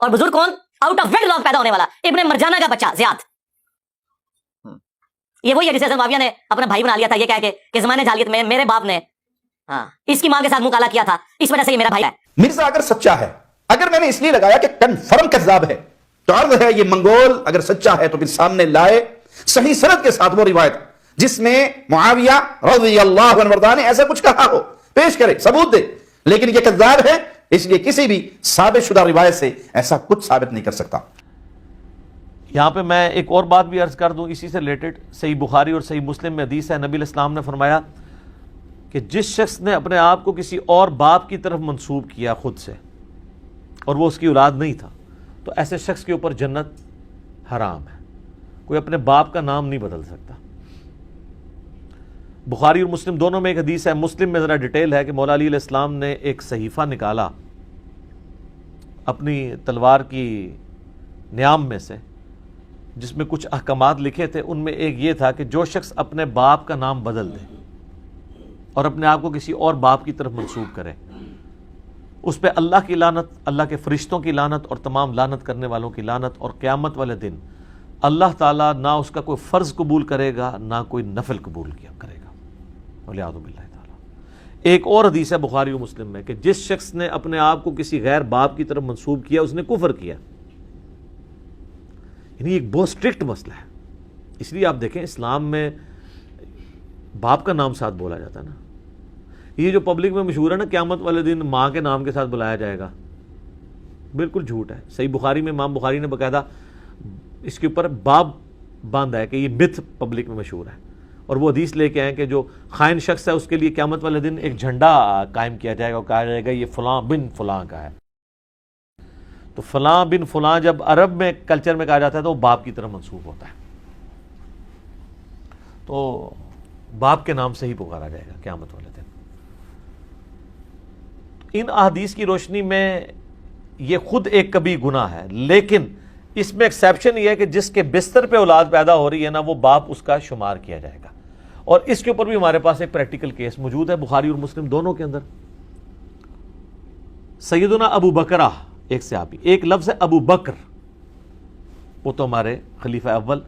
اور بزرگ کون؟ آؤٹ آف ویڈ لاک پیدا ہونے والا ابن مرجانہ کا بچہ زیاد. یہ وہی ہے جسے حضرت معاویہ نے اپنا بھائی بنا لیا تھا یہ کہہ کے کہ زمانے جاہلیت میں میرے باپ نے اس کی ماں کے ساتھ منہ کالا کیا تھا، اس وجہ سے یہ میرا بھائی ہے. مرزا اگر سچا ہے، اگر میں نے اس لیے لگایا کہ کنفرم کذاب ہے، تو عرض ہے یہ منگول اگر سچا ہے تو پھر سامنے لائے صحیح سند کے ساتھ وہ روایت جس میں معاویہ رضی اللہ عنہ وارضاہ نے ایسا کچھ کہا ہو، پیش کرے، ثبوت دے. لیکن یہ کذاب ہے، اس لیے کسی بھی ثابت شدہ روایت سے ایسا کچھ ثابت نہیں کر سکتا. یہاں پہ میں ایک اور بات بھی عرض کر دوں اسی سے ریلیٹڈ. صحیح بخاری اور صحیح مسلم میں حدیث ہے، نبی علیہ السلام نے فرمایا کہ جس شخص نے اپنے آپ کو کسی اور باپ کی طرف منسوب کیا خود سے اور وہ اس کی اولاد نہیں تھا تو ایسے شخص کے اوپر جنت حرام ہے. کوئی اپنے باپ کا نام نہیں بدل سکتا. بخاری اور مسلم دونوں میں ایک حدیث ہے، مسلم میں ذرا ڈیٹیل ہے کہ مولا علی علیہ السلام نے ایک صحیفہ نکالا اپنی تلوار کی نیام میں سے جس میں کچھ احکامات لکھے تھے. ان میں ایک یہ تھا کہ جو شخص اپنے باپ کا نام بدل دے اور اپنے آپ کو کسی اور باپ کی طرف منسوب کرے اس پہ اللہ کی لعنت، اللہ کے فرشتوں کی لعنت اور تمام لعنت کرنے والوں کی لعنت، اور قیامت والے دن اللہ تعالیٰ نہ اس کا کوئی فرض قبول کرے گا نہ کوئی نفل قبول کرے گا، والعیاذ باللہ تعالیٰ. ایک اور حدیث ہے بخاری و مسلم میں کہ جس شخص نے اپنے آپ کو کسی غیر باپ کی طرف منسوب کیا اس نے کفر کیا. یعنی ایک بہت سٹرکٹ مسئلہ ہے. اس لیے آپ دیکھیں اسلام میں باپ کا نام ساتھ بولا جاتا ہے نا. یہ جو پبلک میں مشہور ہے نا قیامت والے دن ماں کے نام کے ساتھ بلایا جائے گا، بالکل جھوٹ ہے. صحیح بخاری میں امام بخاری نے باقاعدہ اس کے اوپر باب باندھا ہے کہ یہ متھ پبلک میں مشہور ہے، اور وہ حدیث لے کے آئے کہ جو خائن شخص ہے اس کے لیے قیامت والے دن ایک جھنڈا قائم کیا جائے گا اور کہا جائے گا یہ فلاں بن فلاں کا ہے. تو فلاں بن فلاں جب عرب میں کلچر میں کہا جاتا ہے تو وہ باپ کی طرف منسوب ہوتا ہے، تو باپ کے نام سے ہی پکارا جائے گا قیامت والے دن. ان احادیث کی روشنی میں یہ خود ایک کبھی گناہ ہے، لیکن اس میں ایکسیپشن یہ ہے کہ جس کے بستر پہ اولاد پیدا ہو رہی ہے نا وہ باپ اس کا شمار کیا جائے گا. اور اس کے اوپر بھی ہمارے پاس ایک پریکٹیکل کیس موجود ہے بخاری اور مسلم دونوں کے اندر. سیدنا ابو بکرہ ایک صحابی، ایک لفظ ہے ابو بکر، وہ تو ہمارے خلیفہ اول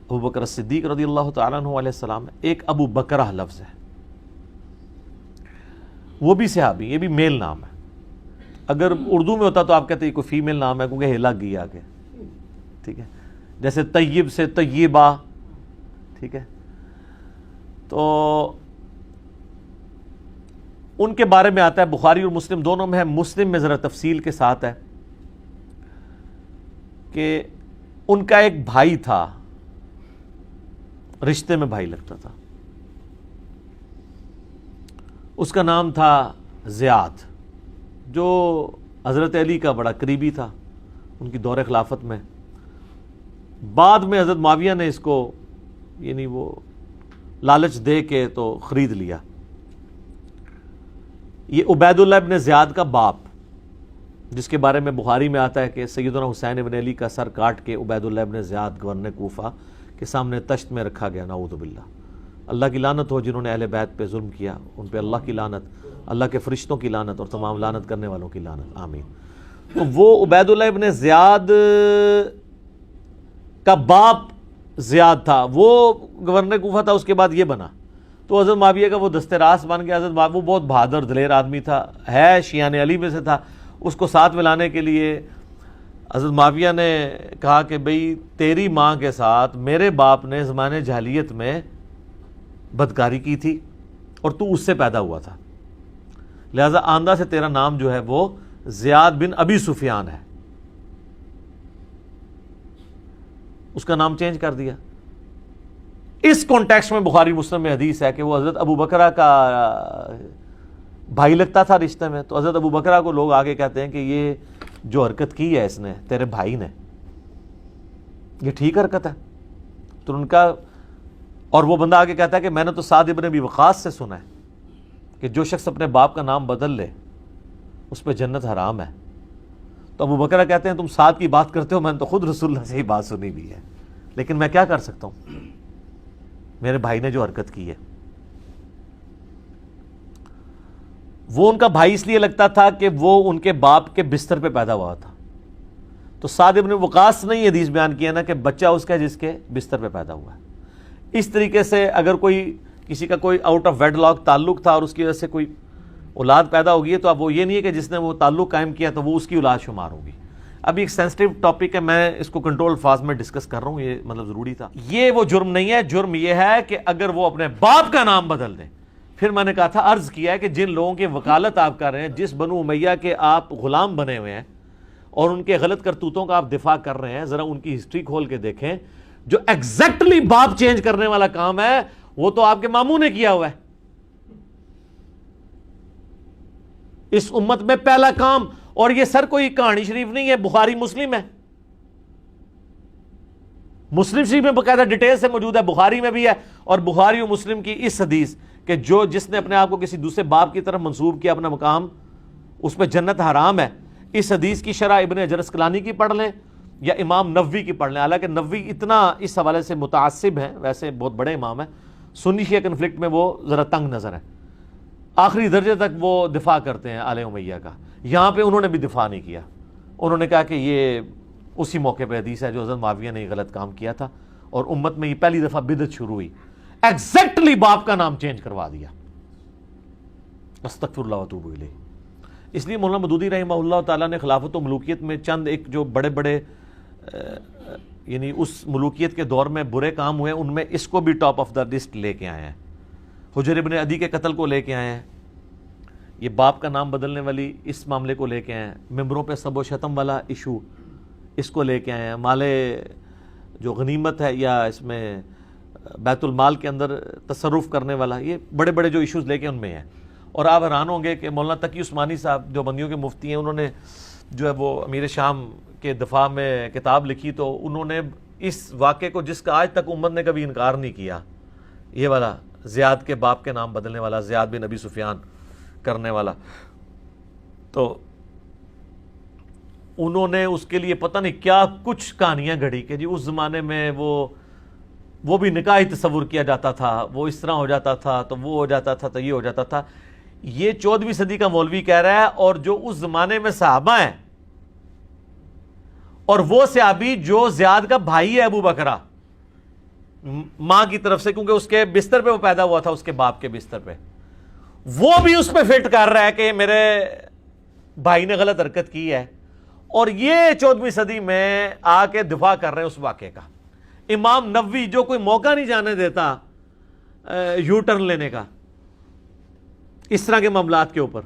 ابو بکر صدیق رضی اللہ تعالیٰ عنہ علیہ السلام ہے. ایک ابو بکرہ لفظ ہے، وہ بھی صحابی، یہ بھی میل نام ہے. اگر اردو میں ہوتا تو آپ کہتے ہیں کوئی فیمیل نام ہے کیونکہ ہلا گئی آگے، ٹھیک ہے، جیسے طیب سے طیبہ، ٹھیک ہے. تو ان کے بارے میں آتا ہے بخاری اور مسلم دونوں میں ہے. مسلم میں ذرا تفصیل کے ساتھ ہے کہ ان کا ایک بھائی تھا، رشتے میں بھائی لگتا تھا، اس کا نام تھا زیاد، جو حضرت علی کا بڑا قریبی تھا ان کی دور خلافت میں. بعد میں حضرت معاویہ نے اس کو یعنی وہ لالچ دے کے تو خرید لیا. یہ عبید اللہ ابن زیاد کا باپ، جس کے بارے میں بخاری میں آتا ہے کہ سیدنا حسین ابن علی کا سر کاٹ کے عبید اللہ ابن زیاد گورنر کوفہ کے سامنے تشت میں رکھا گیا. نعوذ باللہ، اللہ کی لعنت ہو جنہوں نے اہل بیت پہ ظلم کیا، ان پہ اللہ کی لعنت، اللہ کے فرشتوں کی لعنت اور تمام لعنت کرنے والوں کی لعنت، آمین. تو وہ عبید اللہ ابن زیاد کا باپ زیاد تھا، وہ گورنر کوفہ تھا، اس کے بعد یہ بنا. تو حضرت معاویہ کا وہ دست راست بن گیا. حضرت معاویہ وہ بہت بہادر دلیر آدمی تھا، ہے شیعان علی میں سے تھا. اس کو ساتھ ملانے کے لیے حضرت معاویہ نے کہا کہ بھئی تیری ماں کے ساتھ میرے باپ نے زمانے جاہلیت میں بدکاری کی تھی اور تو اس سے پیدا ہوا تھا، لہذا آندہ سے تیرا نام جو ہے وہ زیاد بن ابی سفیان ہے. اس کا نام چینج کر دیا. اس کانٹیکسٹ میں بخاری مسلم میں حدیث ہے کہ وہ حضرت ابو بکرہ کا بھائی لگتا تھا رشتے میں. تو حضرت ابو بکرہ کو لوگ آگے کہتے ہیں کہ یہ جو حرکت کی ہے اس نے تیرے بھائی نے، یہ ٹھیک حرکت ہے؟ تو ان کا، اور وہ بندہ آگے کہتا ہے کہ میں نے تو سعد ابن ابی وقاص سے سنا ہے کہ جو شخص اپنے باپ کا نام بدل لے اس پہ جنت حرام ہے. تو ابو بکرہ کہتے ہیں تم سعد کی بات کرتے ہو، میں نے تو خود رسول اللہ سے ہی بات سنی بھی ہے، لیکن میں کیا کر سکتا ہوں، میرے بھائی نے جو حرکت کی ہے. وہ ان کا بھائی اس لیے لگتا تھا کہ وہ ان کے باپ کے بستر پہ پیدا ہوا تھا. تو سعد ابن وقاص نے یہ حدیث بیان کیا نا کہ بچہ اس کا جس کے بستر پہ پیدا ہوا ہے. اس طریقے سے اگر کوئی کسی کا کوئی آؤٹ آف ویڈ لاک تعلق تھا اور اس کی وجہ سے کوئی اولاد پیدا ہوگی ہے تو اب وہ یہ نہیں ہے کہ جس نے وہ تعلق قائم کیا تو وہ اس کی اولاد شمار ہوگی. ابھی ایک سینسٹیو ٹاپک ہے, میں اس کو کنٹرول الفاظ میں ڈسکس کر رہا ہوں, یہ مطلب ضروری تھا. یہ وہ جرم نہیں ہے, جرم یہ ہے کہ اگر وہ اپنے باپ کا نام بدل دیں. پھر میں نے کہا تھا, عرض کیا ہے کہ جن لوگوں کی وکالت آپ کر رہے ہیں, جس بنو امیہ کے آپ غلام بنے ہوئے ہیں اور ان کے غلط کرتوتوں کا آپ دفاع کر رہے ہیں, ذرا ان کی ہسٹری کھول کے دیکھیں. جو ایگزیکٹلی باپ چینج کرنے والا کام ہے وہ تو آپ کے ماموں نے کیا ہوا ہے. اس امت میں پہلا کام, اور یہ سر کوئی کہانی شریف نہیں ہے, بخاری مسلم ہے, مسلم شریف میں باقاعدہ ڈیٹیل سے موجود ہے, بخاری میں بھی ہے. اور بخاری و مسلم کی اس حدیث کہ جس نے اپنے آپ کو کسی دوسرے باپ کی طرف منسوب کیا اپنا مقام, اس پہ جنت حرام ہے. اس حدیث کی شرح ابن حجر اسقلانی کی پڑھ لیں یا امام نووی کی پڑھ لیں. حالانکہ نووی اتنا اس حوالے سے متعصب ہیں, ویسے بہت بڑے امام ہیں, سنی شیعہ کنفلکٹ میں وہ ذرا تنگ نظر ہے, آخری درجے تک وہ دفاع کرتے ہیں آل امیہ کا. یہاں پہ انہوں نے بھی دفاع نہیں کیا, انہوں نے کہا کہ یہ اسی موقع پہ حدیث ہے جو حضرت معاویہ نے غلط کام کیا تھا اور امت میں یہ پہلی دفعہ بدعت شروع ہوئی. ایگزیکٹلی باپ کا نام چینج کروا دیا. استغفر اللہ واتوب الیہ. اس لیے مولانا مودودی رحمہ اللہ تعالیٰ نے خلافت و ملوکیت میں چند ایک جو بڑے بڑے یعنی اس ملوکیت کے دور میں برے کام ہوئے, ان میں اس کو بھی ٹاپ آف دا لسٹ لے کے آئے ہیں. حجر ابن عدی کے قتل کو لے کے آئے ہیں, یہ باپ کا نام بدلنے والی اس معاملے کو لے کے آئے ہیں, ممبروں پہ سب و شتم والا ایشو اس کو لے کے آئے ہیں, مال جو غنیمت ہے یا اس میں بیت المال کے اندر تصرف کرنے والا, یہ بڑے بڑے جو ایشوز لے کے ان میں ہیں. اور آپ حیران ہوں گے کہ مولانا تقی عثمانی صاحب جو بندیوں کے مفتی ہیں, انہوں نے جو ہے وہ امیر شام کے دفاع میں کتاب لکھی تو انہوں نے اس واقعے کو, جس کا آج تک امت نے کبھی انکار نہیں کیا, یہ والا زیاد کے باپ کے نام بدلنے والا, زیاد بن ابی سفیان کرنے والا, تو انہوں نے اس کے لیے پتہ نہیں کیا کچھ کہانیاں گھڑی کہ جی اس زمانے میں وہ بھی نکاح تصور کیا جاتا تھا, وہ اس طرح ہو جاتا تھا, تو وہ ہو جاتا تھا, تو یہ ہو جاتا تھا. یہ 14ویں صدی کا مولوی کہہ رہا ہے, اور جو اس زمانے میں صحابہ ہیں, اور وہ صحابی جو زیاد کا بھائی ہے ابو بکرہ ماں کی طرف سے, کیونکہ اس کے بستر پہ وہ پیدا ہوا تھا, اس کے باپ کے بستر پہ, وہ بھی اس پہ فٹ کر رہا ہے کہ میرے بھائی نے غلط حرکت کی ہے, اور یہ 14ویں صدی میں آ کے دفاع کر رہے ہیں اس واقعے کا. امام نووی جو کوئی موقع نہیں جانے دیتا یو ٹرن لینے کا اس طرح کے معاملات کے اوپر.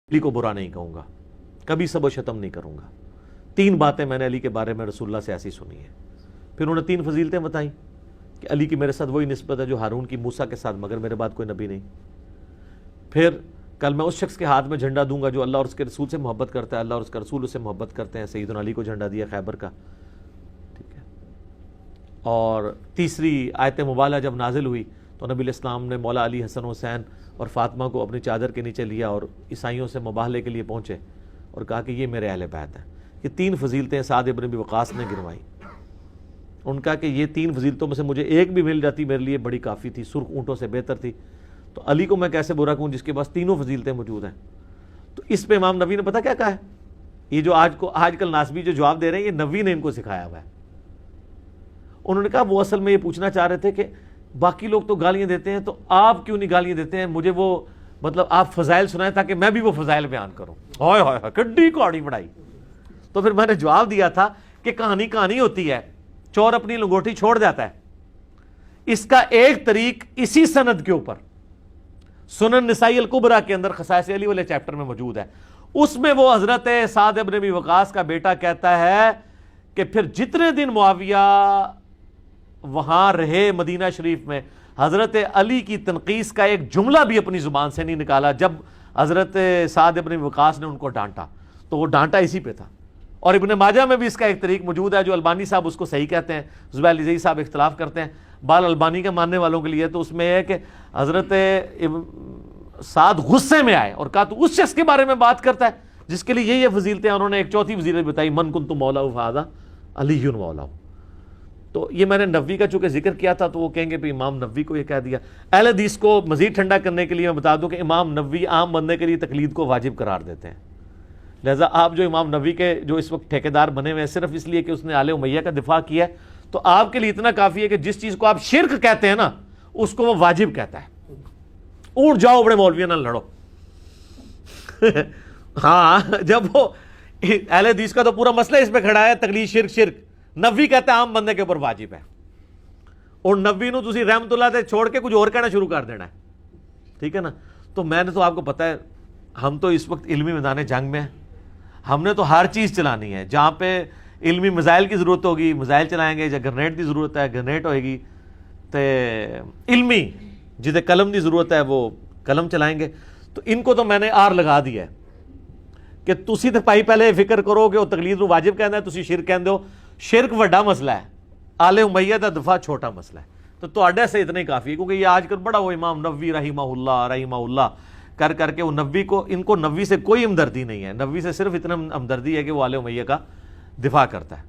علی کو برا نہیں کہوں گا, کبھی سب و شتم نہیں کروں گا. 3 باتیں میں نے علی کے بارے میں رسول اللہ سے ایسی سنی ہیں. پھر انہوں نے 3 فضیلتیں بتائیں کہ علی کی میرے ساتھ وہی نسبت ہے جو ہارون کی موسیٰ کے ساتھ, مگر میرے بعد کوئی نبی نہیں. پھر کل میں اس شخص کے ہاتھ میں جھنڈا دوں گا جو اللہ اور اس کے رسول سے محبت کرتا ہے, اللہ اور اس کا رسول اسے محبت کرتے ہیں. سیدنا علی کو جھنڈا دیا خیبر کا, ٹھیک ہے. اور تیسری آیت مبالغہ جب نازل ہوئی تو نبی علیہ السلام نے مولا علی, حسن حسین اور فاطمہ کو اپنی چادر کے نیچے لیا اور عیسائیوں سے مباہلے کے لیے پہنچے اور کہا کہ یہ میرے اہل بیت ہیں. یہ 3 فضیلتیں سعد ابن ابی وقاص نے گنوائیں. ان کا کہ یہ 3 فضیلتوں میں سے مجھے ایک بھی مل جاتی میرے لیے بڑی کافی تھی, سرخ اونٹوں سے بہتر تھی. تو علی کو میں کیسے برا کہوں جس کے پاس 3 فضیلتیں موجود ہیں. تو اس پہ امام نووی نے پتہ کیا کہا ہے, یہ جو آج کل ناسبی جو جواب دے رہے ہیں یہ نووی نے ان کو سکھایا ہوا ہے. انہوں نے کہا وہ اصل میں یہ پوچھنا چاہ رہے تھے کہ باقی لوگ تو گالیاں دیتے ہیں تو آپ کیوں نہیں گالیاں دیتے ہیں, مجھے وہ مطلب آپ فضائل سنائیں تاکہ میں بھی وہ فضائل بیان کروں. ہائے ہائے ہائے, کڈی کوڑی بڑائی. تو پھر میں نے جواب دیا تھا کہ کہانی کہانی ہوتی ہے، چور اپنی لنگوٹی چھوڑ جاتا ہے. اس کا ایک طریق اسی سند کے اوپر سنن نسائی الکبریٰ کے اندر خصائص علی والے چیپٹر میں موجود ہے. اس میں وہ حضرت سعد ابن ابی وقاص کا بیٹا کہتا ہے کہ پھر جتنے دن معاویہ وہاں رہے مدینہ شریف میں، حضرت علی کی تنقیص کا ایک جملہ بھی اپنی زبان سے نہیں نکالا. جب حضرت سعد ابن ابی وقاص نے ان کو ڈانٹا تو وہ ڈانٹا اسی پہ تھا. اور ابن ماجہ میں بھی اس کا ایک طریق موجود ہے جو البانی صاحب اس کو صحیح کہتے ہیں، زبیر علی صاحب اختلاف کرتے ہیں. بال البانی کے ماننے والوں کے لیے تو اس میں یہ ہے کہ حضرت سعد غصے میں آئے اور کہا تو اس شخص کے بارے میں بات کرتا ہے جس کے لیے یہ فضیلتیں. انہوں نے ایک چوتھی فضیلت بتائی، من کنت مولا فہذا علی مولا. تو یہ میں نے نووی کا چونکہ ذکر کیا تھا تو وہ کہیں گے بھی امام نووی کو یہ کہہ دیا. اہل حدیث کو مزید ٹھنڈا کرنے کے لیے میں بتا دوں کہ امام نووی عام بندے کے لیے تقلید کو واجب قرار دیتے ہیں. لہذا آپ جو امام نووی کے جو اس وقت ٹھیکیدار بنے ہوئے ہیں صرف اس لیے کہ اس نے آل امیہ کا دفاع کیا ہے، تو آپ کے لیے اتنا کافی ہے کہ جس چیز کو آپ شرک کہتے ہیں نا اس کو وہ واجب کہتا ہے. اونٹ جاؤ بڑے مولویوں نہ لڑو. ہاں جب وہ اہل حدیث کا تو پورا مسئلہ اس پہ کھڑا ہے تقلید شرک. نووی کہتا ہے عام بندے کے اوپر واجب ہے، اور نووی نو تسی رحمت اللہ تے چھوڑ کے کچھ اور کہنا شروع کر دینا ہے. ٹھیک ہے نا. تو میں نے تو آپ کو پتا ہے ہم تو اس وقت علمی میدان جنگ میں ہیں. ہم نے تو ہر چیز چلانی ہے. جہاں پہ علمی میزائل کی ضرورت ہوگی میزائل چلائیں گے، جہاں گرنیٹ کی ضرورت ہے گرنیٹ ہوئے گی، تو علمی جدے قلم کی ضرورت ہے وہ قلم چلائیں گے. تو ان کو تو میں نے آر لگا دیا ہے کہ تسی تو پائی پہلے فکر کرو کہ وہ تقلید نو واجب کہنا ہے، تسی شرک کہندے ہو. شرک وڈا مسئلہ ہے، آل امیہ دا دفاع چھوٹا مسئلہ ہے. تو تواڈے سے اتنا ہی کافی ہے، کیونکہ یہ آج کل بڑا وہ امام نووی رحمہ اللہ کر کے وہ نووی کو، ان کو نووی سے کوئی ہمدردی نہیں ہے. نووی سے صرف اتنا ہمدردی ہے کہ وہ آل امیہ کا دفاع کرتا ہے،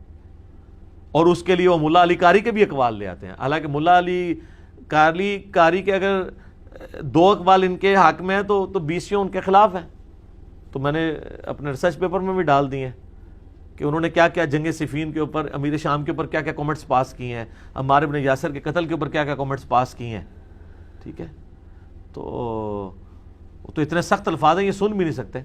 اور اس کے لیے وہ ملا علی قاری کے بھی اقوال لے آتے ہیں. حالانکہ ملا علی قاری کے اگر 2 اقوال ان کے حق میں ہیں تو 20 ان کے خلاف ہیں. تو میں نے اپنے ریسرچ پیپر میں بھی ڈال دی ہیں کہ انہوں نے کیا کیا جنگ صفین کے اوپر، امیر شام کے اوپر کیا کیا کامنٹس پاس کیے ہیں، عمار بن یاسر کے قتل کے اوپر کیا کیا کامنٹس پاس کیے ہیں. ٹھیک ہے. تو اتنے سخت الفاظ ہیں یہ سن بھی نہیں سکتے،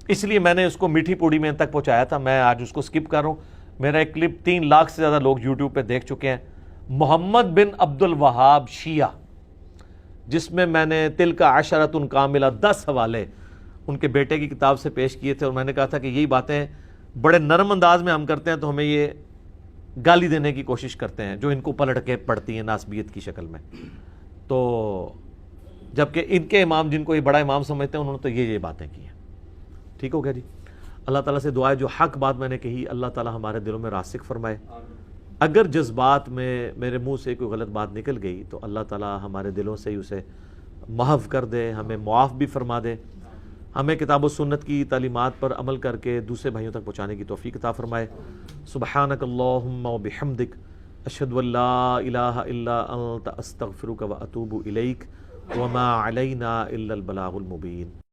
اس لیے میں نے اس کو میٹھی پوڑی میں تک پہنچایا تھا. میں آج اس کو سکپ کر رہا ہوں. میرا ایک کلپ 3 لاکھ سے زیادہ لوگ یوٹیوب پہ دیکھ چکے ہیں، محمد بن عبد الوہاب شیعہ، جس میں نے تلک عشرۃ کاملہ 10 حوالے ان کے بیٹے کی کتاب سے پیش کیے تھے. اور میں نے کہا تھا کہ یہی باتیں بڑے نرم انداز میں ہم کرتے ہیں تو ہمیں یہ گالی دینے کی کوشش کرتے ہیں جو ان کو پلٹ کے پڑتی ہیں ناسبیت کی شکل میں. تو جبکہ ان کے امام جن کو یہ بڑا امام سمجھتے ہیں انہوں نے تو یہ باتیں کی ہیں. ٹھیک ہو گیا جی. اللہ تعالیٰ سے دعا ہے جو حق بات میں نے کہی اللہ تعالیٰ ہمارے دلوں میں راسخ فرمائے. اگر جذبات میں میرے منہ سے کوئی غلط بات نکل گئی تو اللہ تعالیٰ ہمارے دلوں سے ہی اسے محو کر دے، ہمیں معاف بھی فرما دے، ہمیں کتاب و سنت کی تعلیمات پر عمل کر کے دوسرے بھائیوں تک پہنچانے کی توفیق عطا فرمائے. سبحانک اللہم و بحمدک اشہد ان لا الہ الا انت استغفرک و اتوب الیک وما علینا الا البلاغ المبین.